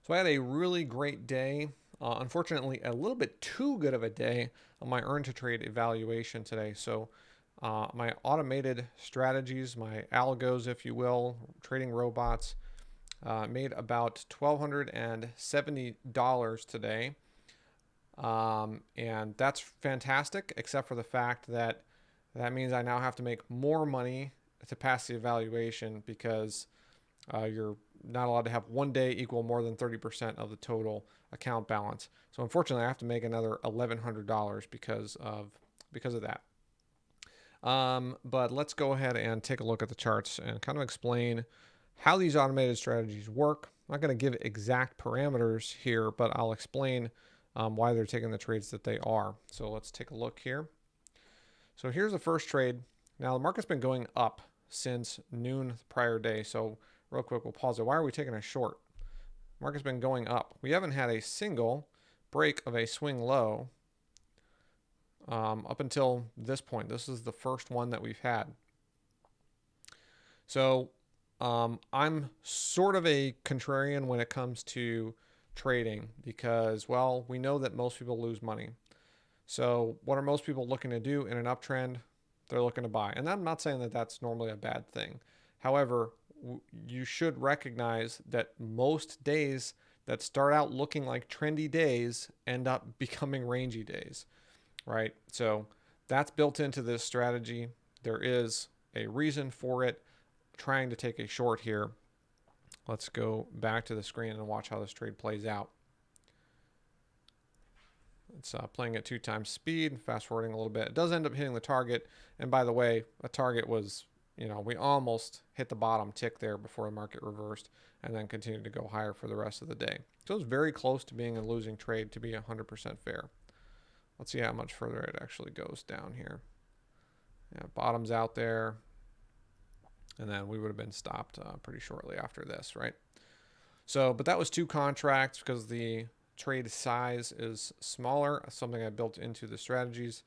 So I had a really great day. Unfortunately, a little bit too good of a day on my earn to trade evaluation today. So my automated strategies, my algos, if you will, trading robots, made about $1,270 today. And that's fantastic, except for the fact that that means I now have to make more money to pass the evaluation because you're not allowed to have one day equal more than 30% of the total account balance. So unfortunately, I have to make another $1,100 because of that. But let's go ahead and take a look at the charts and kind of explain how these automated strategies work. I'm not going to give exact parameters here, but I'll explain why they're taking the trades that they are. So let's take a look here. So here's the first trade. Now the market's been going up since noon the prior day. So real quick, we'll pause it. Why are we taking a short? Market's been going up. We haven't had a single break of a swing low up until this point. This is the first one that we've had. So I'm sort of a contrarian when it comes to trading because, well, we know that most people lose money. So what are most people looking to do in an uptrend? They're looking to buy. And I'm not saying that that's normally a bad thing. However, you should recognize that most days that start out looking like trendy days end up becoming rangy days, right? So that's built into this strategy. There is a reason for it. Trying to take a short here. Let's go back to the screen and watch how this trade plays out. It's playing at 2 times speed, fast forwarding a little bit. It does end up hitting the target. And by the way, a target was, we almost hit the bottom tick there before the market reversed and then continued to go higher for the rest of the day. So it was very close to being a losing trade, to be 100% fair. Let's see how much further it actually goes down here. Yeah, bottom's out there. And then we would have been stopped pretty shortly after this, right? So, but that was 2 contracts because the trade size is smaller. Something I built into the strategies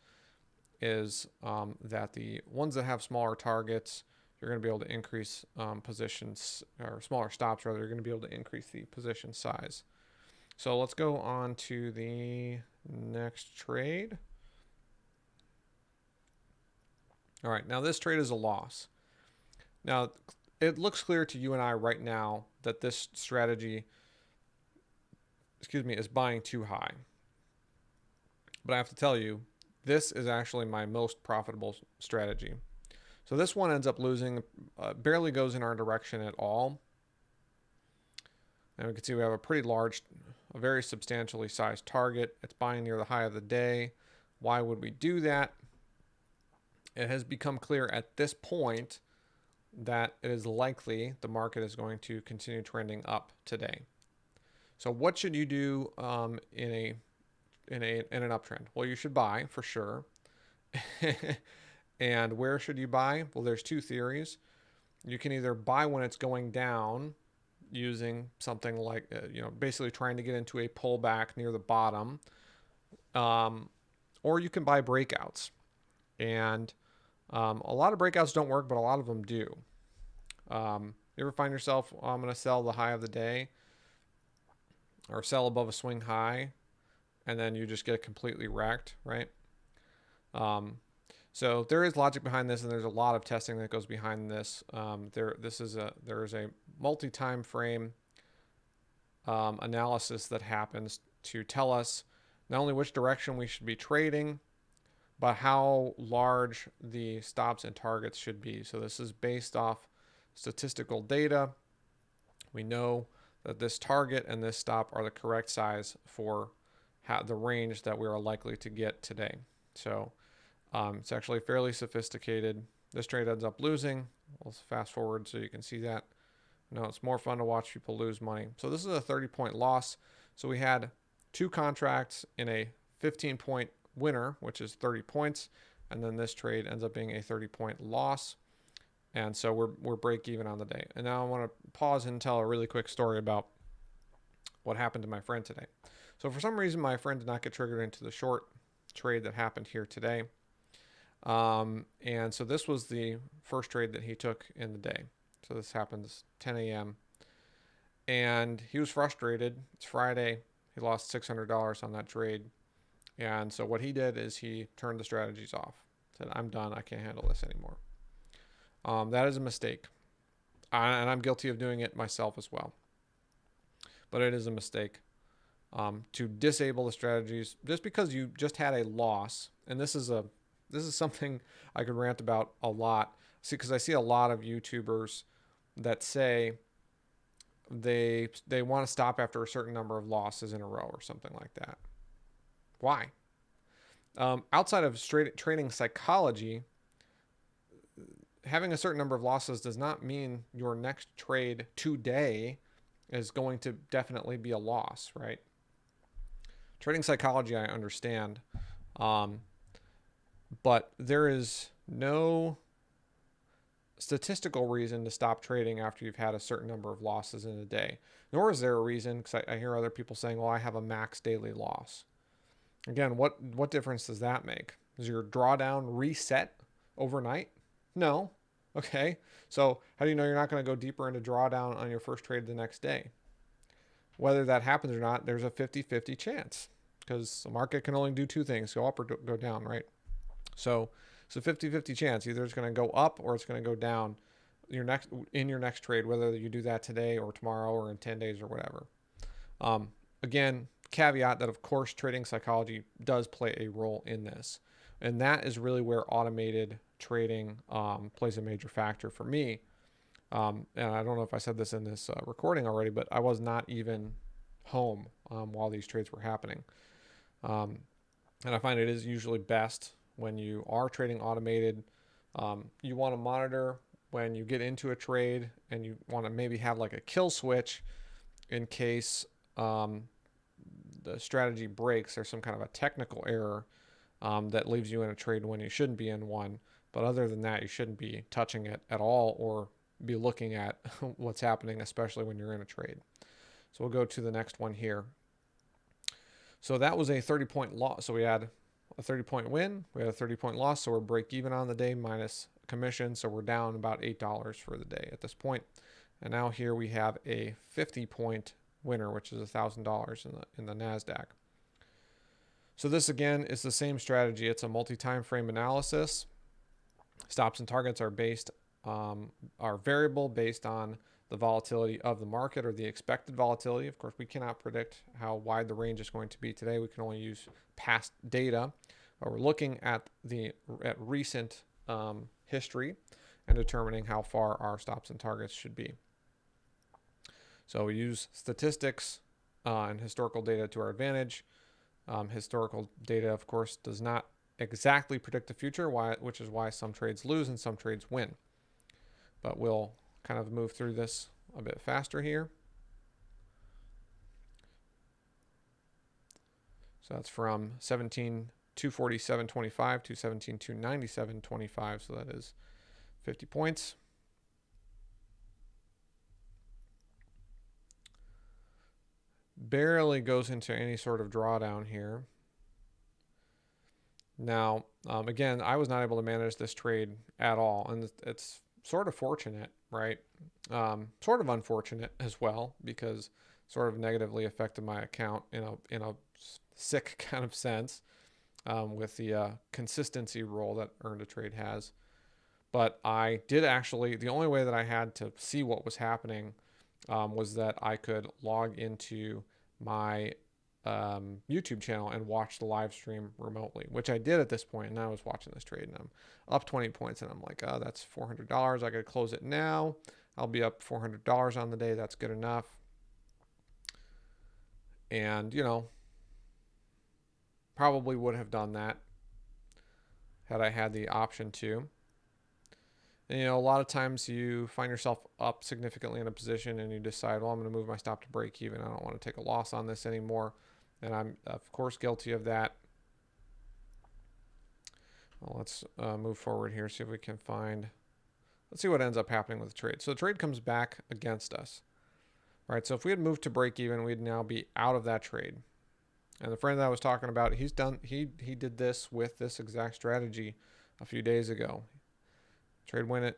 is that the ones that have smaller targets, you're going to be able to increase positions, or smaller stops rather, you're going to be able to increase the position size. So let's go on to the next trade. All right, now this trade is a loss. Now, it looks clear to you and I right now that this strategy, is buying too high. But I have to tell you, this is actually my most profitable strategy. So this one ends up losing, barely goes in our direction at all. And we can see we have a pretty large, a very substantially sized target. It's buying near the high of the day. Why would we do that? It has become clear at this point that it is likely the market is going to continue trending up today. So what should you do in an uptrend? Well, you should buy for sure. And where should you buy? Well, there's 2 theories. You can either buy when it's going down using something like, basically trying to get into a pullback near the bottom, or you can buy breakouts. And a lot of breakouts don't work, but a lot of them do. You ever find yourself, I'm going to sell the high of the day or sell above a swing high, and then you just get completely wrecked, right? So there is logic behind this, and there's a lot of testing that goes behind this. There is a multi-time frame analysis that happens to tell us not only which direction we should be trading, but how large the stops and targets should be. So this is based off statistical data. We know that this target and this stop are the correct size for the range that we are likely to get today. So it's actually fairly sophisticated. This trade ends up losing. We'll fast forward so you can see that. No, it's more fun to watch people lose money. So this is a 30-point loss. So we had 2 contracts in a 15-point winner, which is 30 points. And then this trade ends up being a 30-point loss. And so we're break even on the day. And now I want to pause and tell a really quick story about what happened to my friend today. So for some reason, my friend did not get triggered into the short trade that happened here today. And so this was the first trade that he took in the day. So this happens 10 a.m. and he was frustrated. It's Friday. He lost $600 on that trade. And so what he did is he turned the strategies off. Said, I'm done. I can't handle this anymore. That is a mistake. And I'm guilty of doing it myself as well. But it is a mistake to disable the strategies just because you just had a loss. And this is something I could rant about a lot. See, because I see a lot of YouTubers that say they want to stop after a certain number of losses in a row or something like that. Why? Outside of trading psychology, having a certain number of losses does not mean your next trade today is going to definitely be a loss, right? Trading psychology, I understand, but there is no statistical reason to stop trading after you've had a certain number of losses in a day. Nor is there a reason, because I hear other people saying, well, I have a max daily loss. Again, what difference does that make? Does your drawdown reset overnight? No. Okay. So how do you know you're not going to go deeper into drawdown on your first trade the next day? Whether that happens or not, there's a 50-50 chance, because the market can only do two things, go up or go down, right? So it's a 50-50 chance. Either it's going to go up or it's going to go down in your next trade, whether you do that today or tomorrow or in 10 days or whatever. Again, caveat that, of course, trading psychology does play a role in this. And that is really where automated trading plays a major factor for me. And I don't know if I said this in this recording already, but I was not even home while these trades were happening. And I find it is usually best when you are trading automated. You want to monitor when you get into a trade, and you want to maybe have like a kill switch in case the strategy breaks. There's some kind of a technical error that leaves you in a trade when you shouldn't be in one. But other than that, you shouldn't be touching it at all or be looking at what's happening, especially when you're in a trade. So we'll go to the next one here. So that was a 30-point loss. So we had a 30-point win. We had a 30-point loss. So we're break even on the day minus commission. So we're down about $8 for the day at this point. And now here we have a 50-point winner, which is $1,000 in the NASDAQ. So this again is the same strategy. It's a multi-time frame analysis. Stops and targets are variable based on the volatility of the market, or the expected volatility. Of course, we cannot predict how wide the range is going to be today. We can only use past data, but we're looking at recent history and determining how far our stops and targets should be. So we use statistics and historical data to our advantage. Historical data, of course, does not exactly predict the future, which is why some trades lose and some trades win. But we'll kind of move through this a bit faster here. So that's from 17,247.25 to 17,297.25. So that is 50 points. Barely goes into any sort of drawdown here. Now, again, I was not able to manage this trade at all, and it's sort of fortunate, right? Sort of unfortunate as well, because it sort of negatively affected my account in a sick kind of sense with the consistency rule that Earn to Trade has. But I did actually, the only way that I had to see what was happening was that I could log into my YouTube channel and watch the live stream remotely, which I did at this point. And I was watching this trade and I'm up 20 points and I'm like, oh, that's $400. I got to close it now. I'll be up $400 on the day. That's good enough. And, probably would have done that had I had the option to. And, a lot of times you find yourself up significantly in a position and you decide, well, I'm going to move my stop to break even. I don't want to take a loss on this anymore. And I'm, of course, guilty of that. Well, let's move forward here, see if we can find, let's see what ends up happening with the trade. So the trade comes back against us. All right, so if we had moved to break even, we'd now be out of that trade. And the friend that I was talking about, he did this with this exact strategy a few days ago. Trade went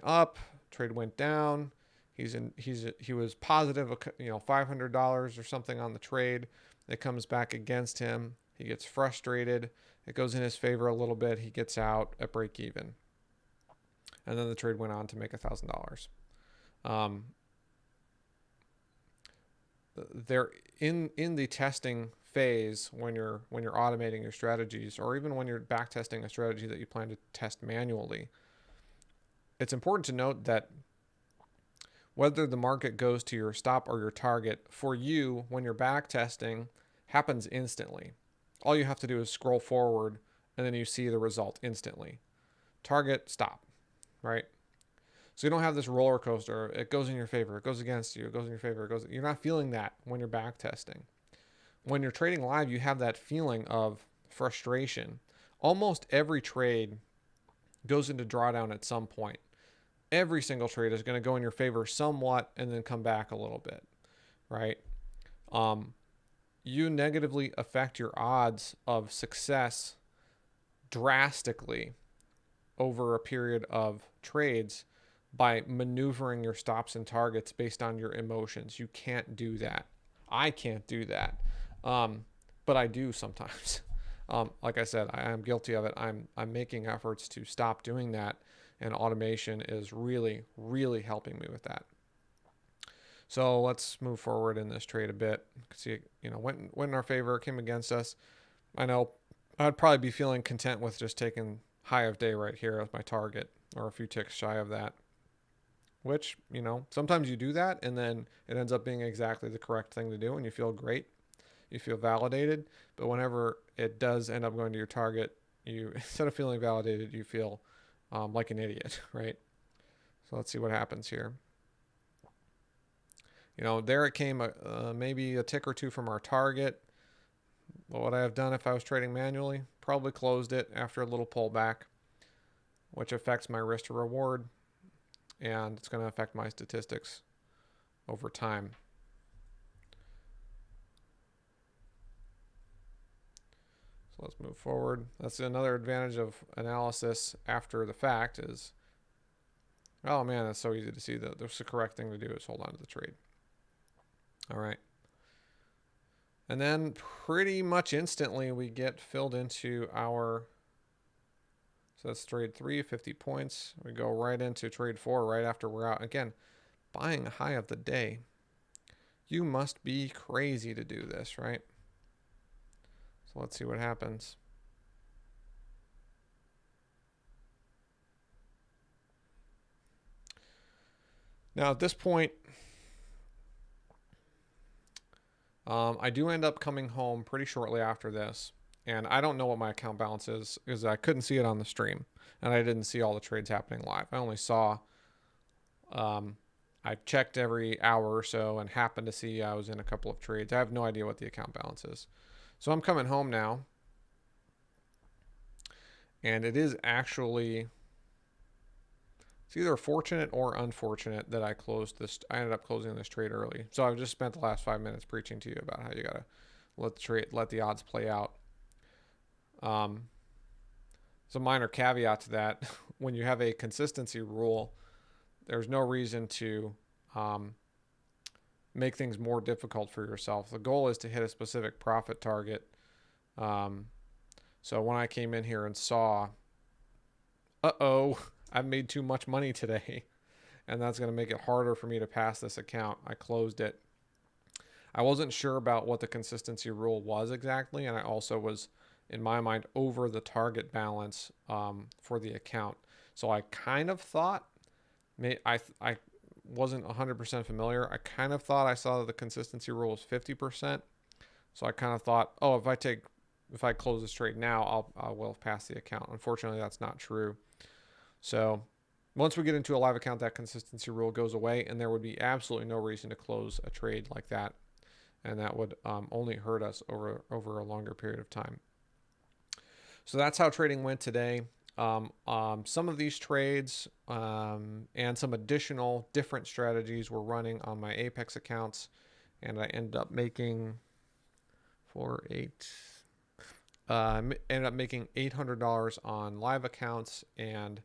up, trade went down. He was positive, $500 or something on the trade. It comes back against him. He gets frustrated. It goes in his favor a little bit. He gets out at break even, and then the trade went on to make $1,000. They're in the testing phase when you're automating your strategies, or even when you're back testing a strategy that you plan to test manually. It's important to note that whether the market goes to your stop or your target, for you, when you're back testing, happens instantly. All you have to do is scroll forward, and then you see the result instantly. Target, stop, right? So you don't have this roller coaster. It goes in your favor, it goes against you, it goes in your favor, you're not feeling that when you're back testing. When you're trading live, you have that feeling of frustration. Almost every trade goes into drawdown at some point. Every single trade is going to go in your favor somewhat and then come back a little bit, right? You negatively affect your odds of success drastically over a period of trades by maneuvering your stops and targets based on your emotions. You can't do that. I can't do that. But I do sometimes. Like I said, I am guilty of it. I'm making efforts to stop doing that, and automation is really, really helping me with that. So let's move forward in this trade a bit. See, went in our favor, came against us. I know I'd probably be feeling content with just taking high of day right here as my target, or a few ticks shy of that. Which, sometimes you do that and then it ends up being exactly the correct thing to do, and you feel great. You feel validated. But whenever it does end up going to your target, you, instead of feeling validated, you feel like an idiot, right? So let's see what happens here. There it came, maybe a tick or two from our target. What would I have done if I was trading manually? Probably closed it after a little pullback, which affects my risk to reward, and it's going to affect my statistics over time. So let's move forward. That's another advantage of analysis after the fact is, oh man, that's so easy to see that the correct thing to do is hold on to the trade. All right. And then pretty much instantly we get filled into our, so that's trade 3, 50 points. We go right into trade 4 right after we're out. Again, buying a high of the day. You must be crazy to do this, right? So let's see what happens. Now at this point, I do end up coming home pretty shortly after this, and I don't know what my account balance is because I couldn't see it on the stream, and I didn't see all the trades happening live. I only saw, I checked every hour or so and happened to see I was in a couple of trades. I have no idea what the account balance is. So I'm coming home now, and it is actually, it's either fortunate or unfortunate that I ended up closing this trade early. So I've just spent the last 5 minutes preaching to you about how you gotta let the odds play out. There's a minor caveat to that. When you have a consistency rule, there's no reason to make things more difficult for yourself. The goal is to hit a specific profit target. So when I came in here and saw, I've made too much money today, and that's going to make it harder for me to pass this account, I closed it. I wasn't sure about what the consistency rule was exactly, and I also was, in my mind, over the target balance for the account. So I kind of thought, I wasn't 100% familiar. I kind of thought I saw that the consistency rule was 50%. So I kind of thought, if I close this trade now, I will pass the account. Unfortunately, that's not true. So once we get into a live account, that consistency rule goes away, and there would be absolutely no reason to close a trade like that. And that would only hurt us over a longer period of time. So that's how trading went today. Some of these trades and some additional different strategies were running on my Apex accounts, and I ended up making $800 on live accounts, and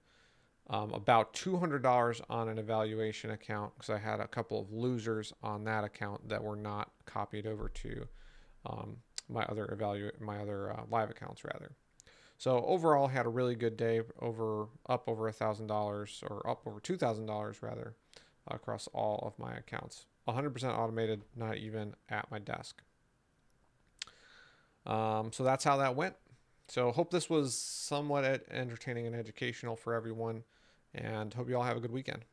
about $200 on an evaluation account because I had a couple of losers on that account that were not copied over to my other live accounts rather. So overall, had a really good day, up over $1,000 or up over $2,000 rather, across all of my accounts. 100% automated, not even at my desk. So that's how that went. So hope this was somewhat entertaining and educational for everyone, and hope you all have a good weekend.